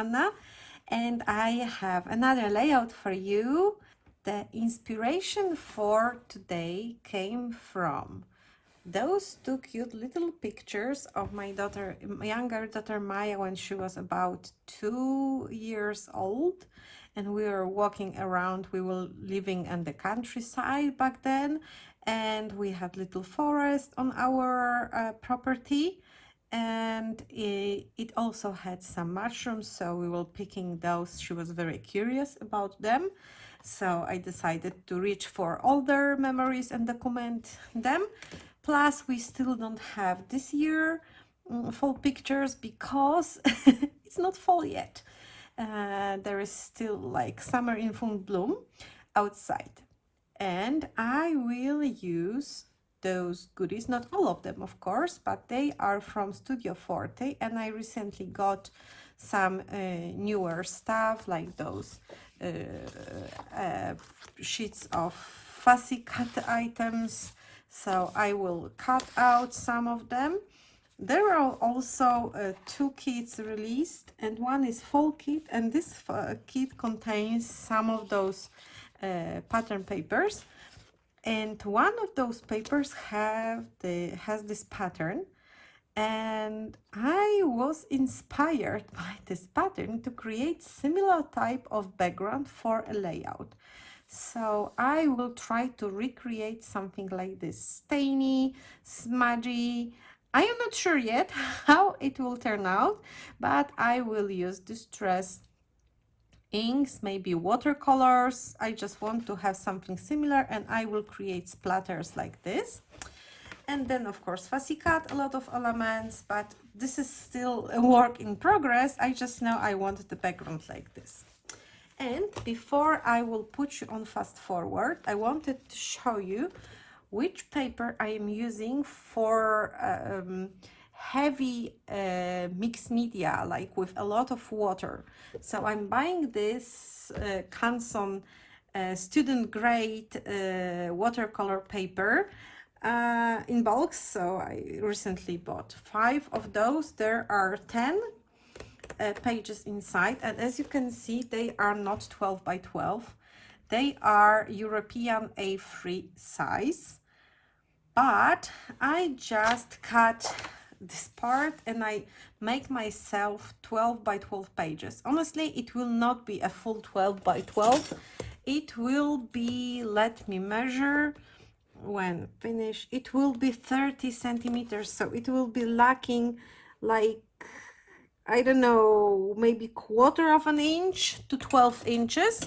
Anna, and I have another layout for you. The inspiration for today came from those two cute little pictures of my daughter, my younger daughter Maya, when she was about 2 years old, and we were walking around. We were living in the countryside back then, and we had little forest on our property, and it also had some mushrooms, so we were picking those. She was very curious about them, so I decided to reach for older memories and document them. Plus, we still don't have this year fall pictures because it's not fall yet. There is still like summer in full bloom outside. And I will use those goodies, not all of them, of course, but they are from Studio Forte, and I recently got some newer stuff like those sheets of fussy cut items. So I will cut out some of them. There are also two kits released, and one is fall kit, and this kit contains some of those pattern papers, and one of those papers has this pattern, and I was inspired by this pattern to create similar type of background for a layout. So I will try to recreate something like this, stainy, smudgy. I am not sure yet how it will turn out, but I will use distress inks, maybe watercolors. I just want to have something similar, and I will create splatters like this. And then, of course, fussy cut a lot of elements, but this is still a work in progress. I just know I want the background like this. And before I will put you on fast forward, I wanted to show you which paper I am using for heavy mixed media, like with a lot of water. So I'm buying this Canson student grade watercolor paper in bulk. So I recently bought 5 of those. There are 10 pages inside, and as you can see, they are not 12 by 12. They are European A3 size, but I just cut this part and I make myself 12 by 12 pages. Honestly, it will not be a full 12 by 12. It will be, let me measure when finished, it will be 30 centimeters. So it will be lacking like, I don't know, maybe 1/4 of an inch to 12 inches.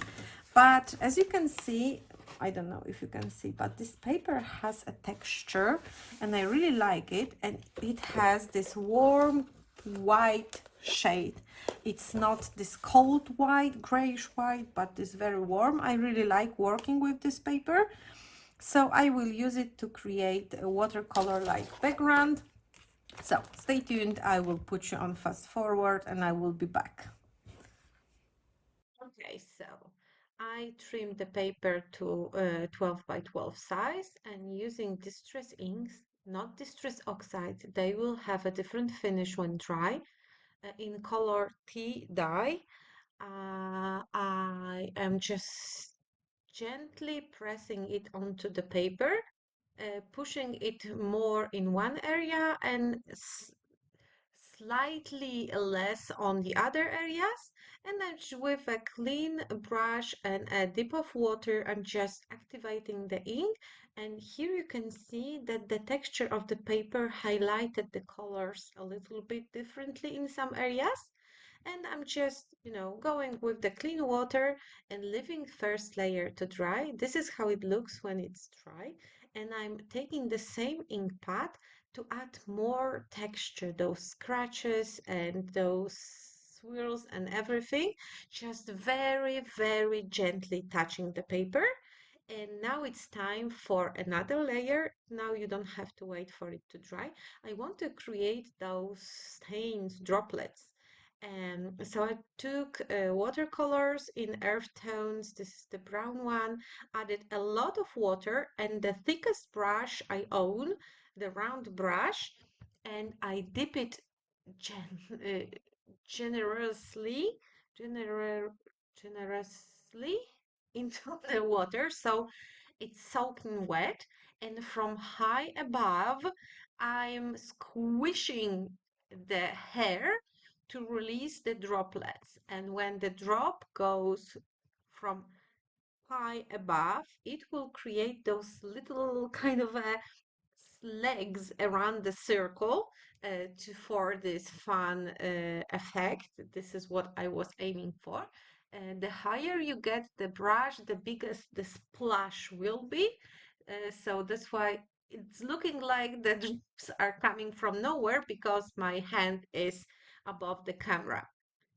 But as you can see, I don't know if you can see, but this paper has a texture and I really like it. And it has this warm white shade. It's not this cold white, grayish white, but this very warm. I really like working with this paper. So I will use it to create a watercolor-like background. So stay tuned, I will put you on fast forward and I will be back. Okay, so I trimmed the paper to 12 by 12 size, and using distress inks, not distress oxide, they will have a different finish when dry, in color tea dye. I am just gently pressing it onto the paper, pushing it more in one area and slightly less on the other areas. And then with a clean brush and a dip of water, I'm just activating the ink. And here you can see that the texture of the paper highlighted the colors a little bit differently in some areas. And I'm just, going with the clean water and leaving first layer to dry. This is how it looks when it's dry. And I'm taking the same ink pad to add more texture, those scratches and those swirls and everything, just very, very gently touching the paper. And now it's time for another layer. Now you don't have to wait for it to dry. I want to create those stains, droplets. So I took watercolors in earth tones. This is the brown one. Added a lot of water and the thickest brush I own, the round brush, and I dip it generously, gener generously into the water, so it's soaking wet. And from high above, I'm squishing the hair to release the droplets. And when the drop goes from high above, it will create those little kind of legs around the circle for this fun effect. This is what I was aiming for. The higher you get the brush, the biggest the splash will be. So that's why it's looking like the drips are coming from nowhere because my hand is above the camera.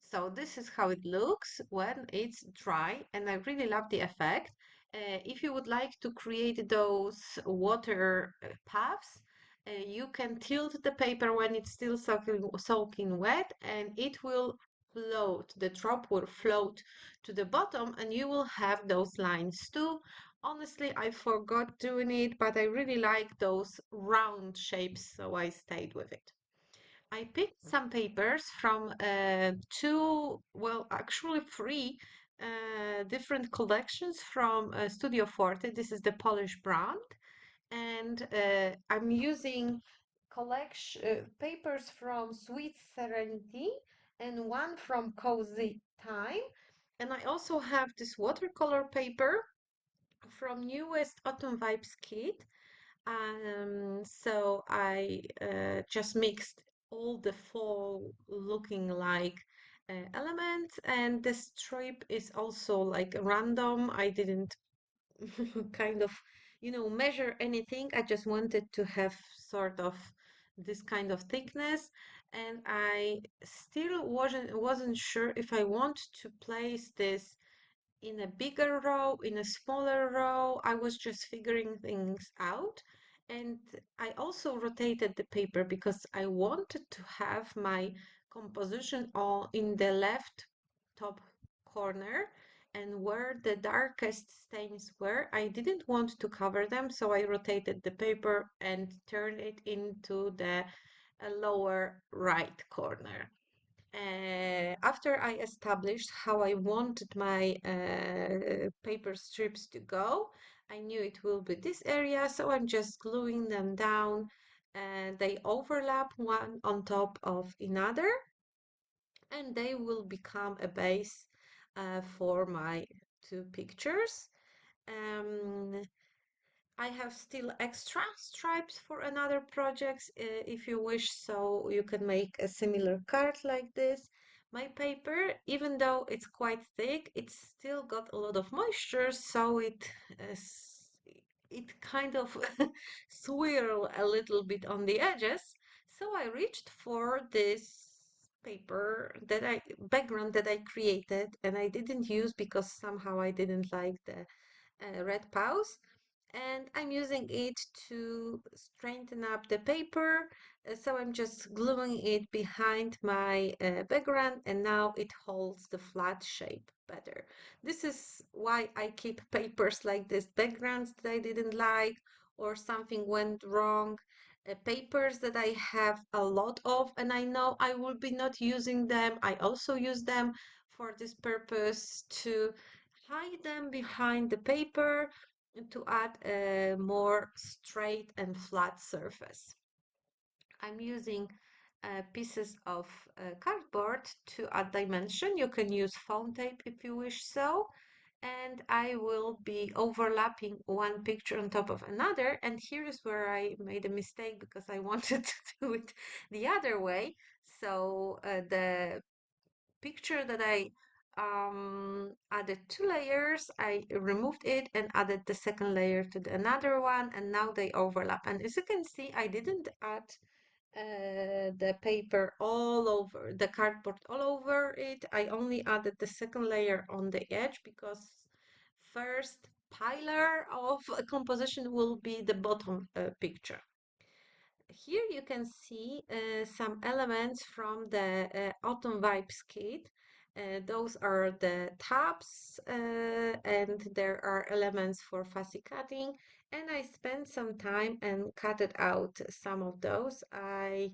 So this is how it looks when it's dry, and I really love the effect. If you would like to create those water puffs, you can tilt the paper when it's still soaking wet, and it will float. The drop will float to the bottom, and you will have those lines too. Honestly, I forgot doing it, but I really like those round shapes, so I stayed with it. I picked some papers from two, well, actually three different collections from Studio Forte. This is the Polish brand, and I'm using collection papers from Sweet Serenity and one from Cozy Time. And I also have this watercolor paper from newest Autumn Vibes kit. So I just mixed all the fall looking like elements, and the strip is also like random. I didn't kind of, measure anything. I just wanted to have sort of this kind of thickness, and I still wasn't sure if I want to place this in a bigger row, in a smaller row. I was just figuring things out. And I also rotated the paper because I wanted to have my composition all in the left top corner. And where the darkest stains were, I didn't want to cover them, so I rotated the paper and turned it into the lower right corner. After I established how I wanted my paper strips to go, I knew it will be this area, so I'm just gluing them down, and they overlap one on top of another, and they will become a base for my two pictures. Um, I have still extra stripes for another projects if you wish, so you can make a similar card like this. My paper, even though it's quite thick, it's still got a lot of moisture, so it kind of swirl a little bit on the edges. So I reached for this paper background that I created, and I didn't use because somehow I didn't like the red pause, and I'm using it to straighten up the paper. So I'm just gluing it behind my background, and now it holds the flat shape better. This is why I keep papers like this, backgrounds that I didn't like or something went wrong. Papers that I have a lot of and I know I will be not using them. I also use them for this purpose to hide them behind the paper to add a more straight and flat surface. I'm using pieces of cardboard to add dimension. You can use foam tape if you wish so. And I will be overlapping one picture on top of another. And here is where I made a mistake because I wanted to do it the other way. So the picture that I added two layers, I removed it and added the second layer to another one, and now they overlap. And as you can see, I didn't add the paper all over, the cardboard all over it. I only added the second layer on the edge because first pillar of a composition will be the bottom picture. Here you can see some elements from the Autumn Vibes kit. Those are the tabs and there are elements for fussy cutting, and I spent some time and cutted out some of those. I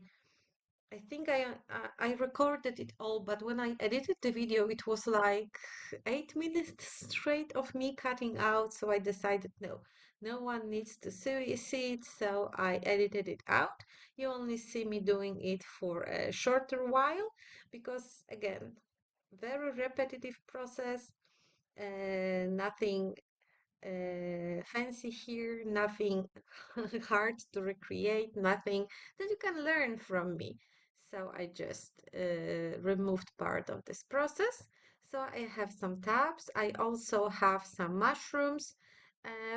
I think I recorded it all, but when I edited the video, it was like 8 minutes straight of me cutting out. So I decided no, no one needs to see it. So I edited it out. You only see me doing it for a shorter while because again, very repetitive process. Nothing fancy here, nothing hard to recreate, nothing that you can learn from me. So I just removed part of this process. So I have some tabs. I also have some mushrooms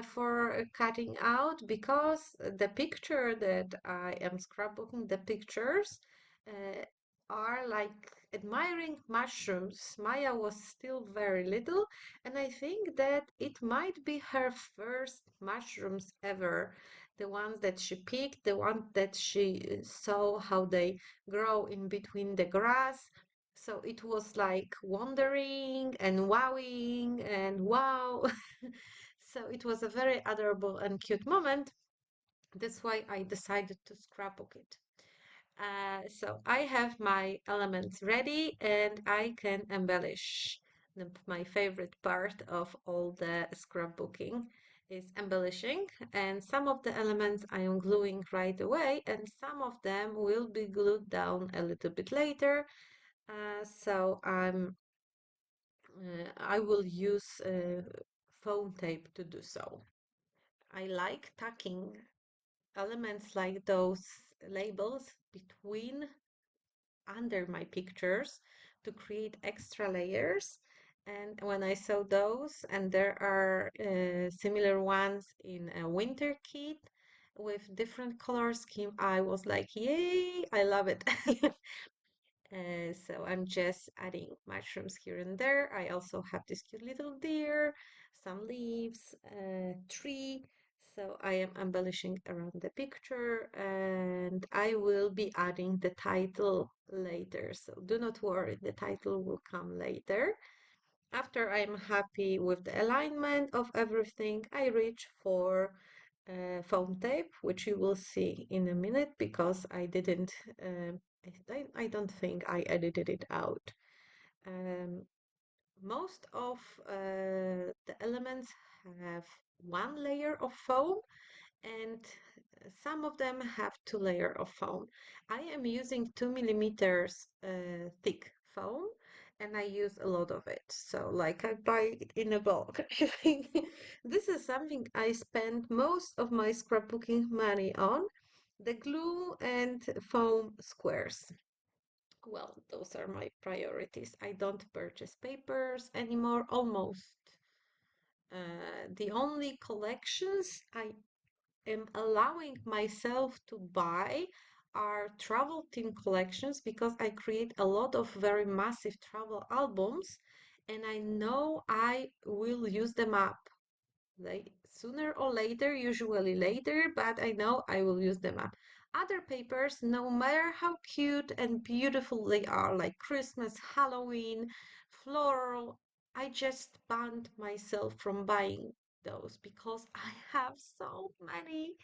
for cutting out because the picture that I am scrapbooking, the pictures uh, are like admiring mushrooms. Maya was still very little, and I think that it might be her first mushrooms ever. The ones that she picked, the one that she saw how they grow in between the grass. So it was like wondering and wowing and wow. So it was a very adorable and cute moment. That's why I decided to scrapbook it. So I have my elements ready and I can embellish. My favorite part of all the scrapbooking is embellishing, and some of the elements I am gluing right away and some of them will be glued down a little bit later. I will use foam tape to do so. I like tucking elements like those labels between under my pictures to create extra layers. And when I saw those, and there are similar ones in a winter kit with different color scheme, I was like, yay, I love it. So I'm just adding mushrooms here and there. I also have this cute little deer, some leaves, a tree. So I am embellishing around the picture and I will be adding the title later. So do not worry, the title will come later. After I'm happy with the alignment of everything, I reach for foam tape, which you will see in a minute because I didn't, I don't think I edited it out. Um, most of the elements have one layer of foam and some of them have two layer of foam. I am using 2 millimeters thick foam and I use a lot of it. So like I buy it in a bulk. This is something I spend most of my scrapbooking money on, the glue and foam squares. Well, those are my priorities. I don't purchase papers anymore, almost. The only collections I am allowing myself to buy are travel theme collections because I create a lot of very massive travel albums and I know I will use them up. Like sooner or later, usually later, but I know I will use them up. Other papers, no matter how cute and beautiful they are, like Christmas, Halloween, floral, I just banned myself from buying those because I have so many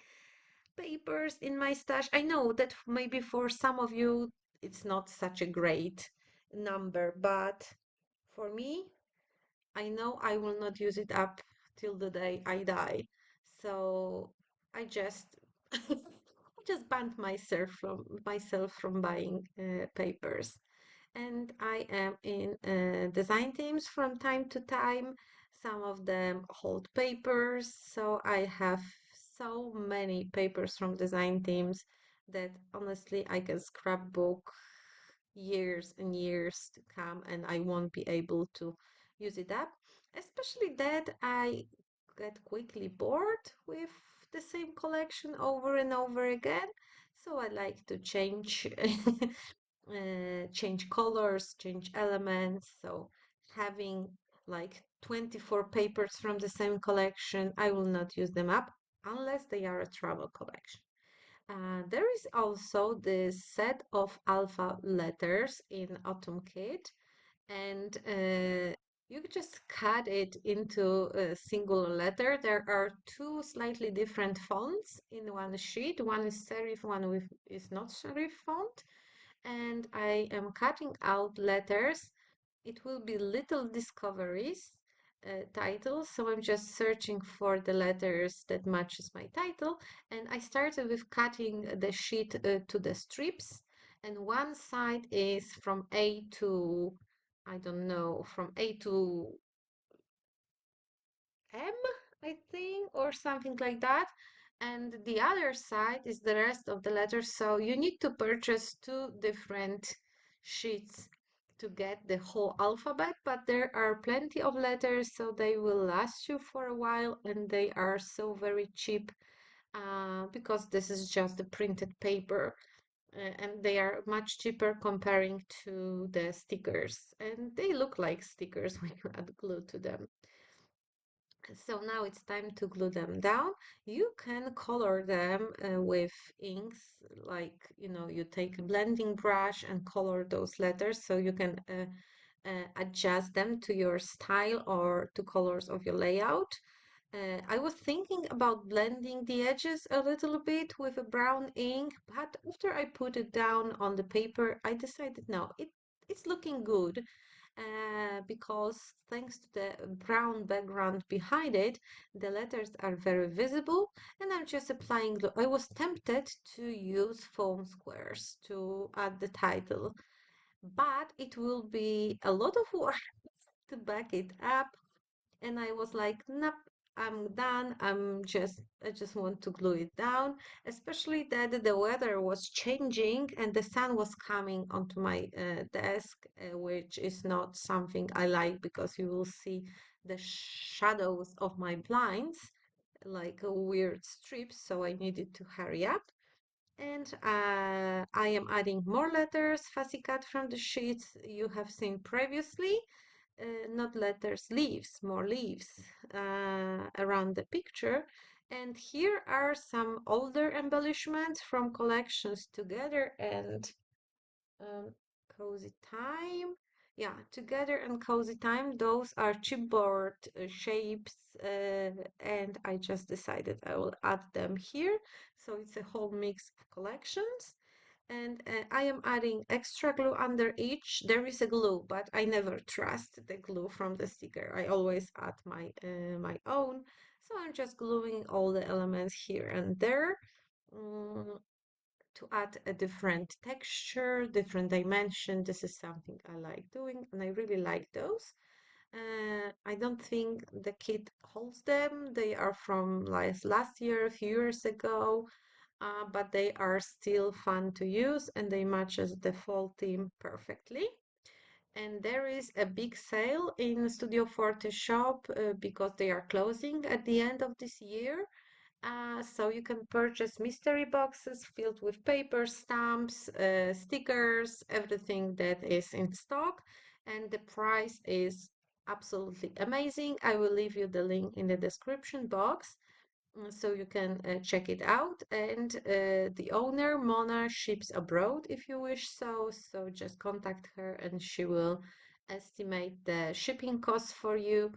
papers in my stash. I know that maybe for some of you it's not such a great number, but for me, I know I will not use it up till the day I die. So I just I just banned myself from buying papers. And I am in design teams from time to time. Some of them hold papers, so I have so many papers from design teams that honestly I can scrapbook years and years to come and I won't be able to use it up. Especially that I get quickly bored with the same collection over and over again. So I like to change change colors, change elements. So having like 24 papers from the same collection, I will not use them up unless they are a travel collection. There is also this set of alpha letters in Autumn Kit, and you just cut it into a single letter. There are two slightly different fonts in one sheet. One is serif, one is not serif font. and I am cutting out letters. It will be Little Discoveries title, so I'm just searching for the letters that matches my title, and I started with cutting the sheet to the strips, and one side is from A to, I don't know, from A to M, I think, or something like that. And the other side is the rest of the letters. So you need to purchase two different sheets to get the whole alphabet, but there are plenty of letters, so they will last you for a while, and they are so very cheap because this is just the printed paper. And they are much cheaper comparing to the stickers, and they look like stickers when you add glue to them. So now it's time to glue them down. You can color them with inks, like, you take a blending brush and color those letters so you can adjust them to your style or to colors of your layout. I was thinking about blending the edges a little bit with a brown ink, but after I put it down on the paper, I decided no, it's looking good because thanks to the brown background behind it, the letters are very visible, and I'm just applying glue. I was tempted to use foam squares to add the title, but it will be a lot of work to back it up, and I was like, nope, I'm done. I just want to glue it down, especially that the weather was changing and the sun was coming onto my desk, which is not something I like because you will see the shadows of my blinds like a weird strips, so I needed to hurry up. And I am adding more letters, fussy cut from the sheets you have seen previously. Not letters, leaves, more leaves around the picture. And here are some older embellishments from collections Together and um, Cozy Time. Yeah, Together and Cozy Time. Those are chipboard shapes, and I just decided I will add them here. So it's a whole mix of collections. And I am adding extra glue under each. There is a glue, but I never trust the glue from the sticker. I always add my own. So I'm just gluing all the elements here and there. Mm, to add a different texture, different dimension. This is something I like doing, and I really like those. I don't think the kit holds them. They are from last year, a few years ago, but they are still fun to use and they matches the fall theme perfectly. And there is a big sale in Studio Forte shop because they are closing at the end of this year. So you can purchase mystery boxes filled with paper, stamps, stickers, everything that is in stock, and the price is absolutely amazing. I will leave you the link in the description box so you can check it out. And the owner, Mona, ships abroad if you wish so. So just contact her and she will estimate the shipping costs for you.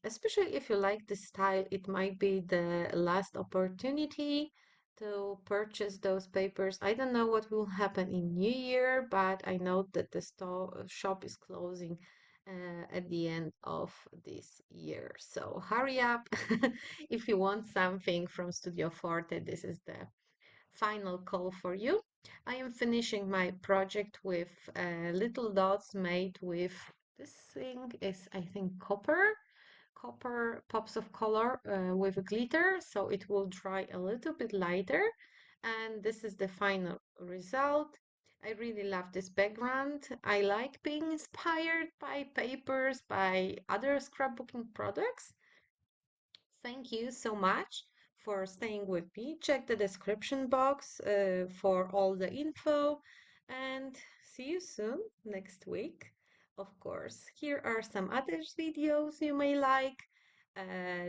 Especially if you like the style, it might be the last opportunity to purchase those papers. I don't know what will happen in New Year, but I know that the store shop is closing at the end of this year. So hurry up if you want something from Studio Forte. This is the final call for you. I am finishing my project with little dots made with this thing is I think copper pops of color with glitter, so it will dry a little bit lighter. And this is the final result. I really love this background. I like being inspired by papers, by other scrapbooking products. Thank you so much for staying with me. Check the description box for all the info and see you soon next week. Of course, here are some other videos you may like.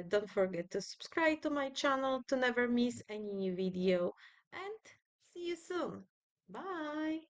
Don't forget to subscribe to my channel to never miss any new video and see you soon. Bye!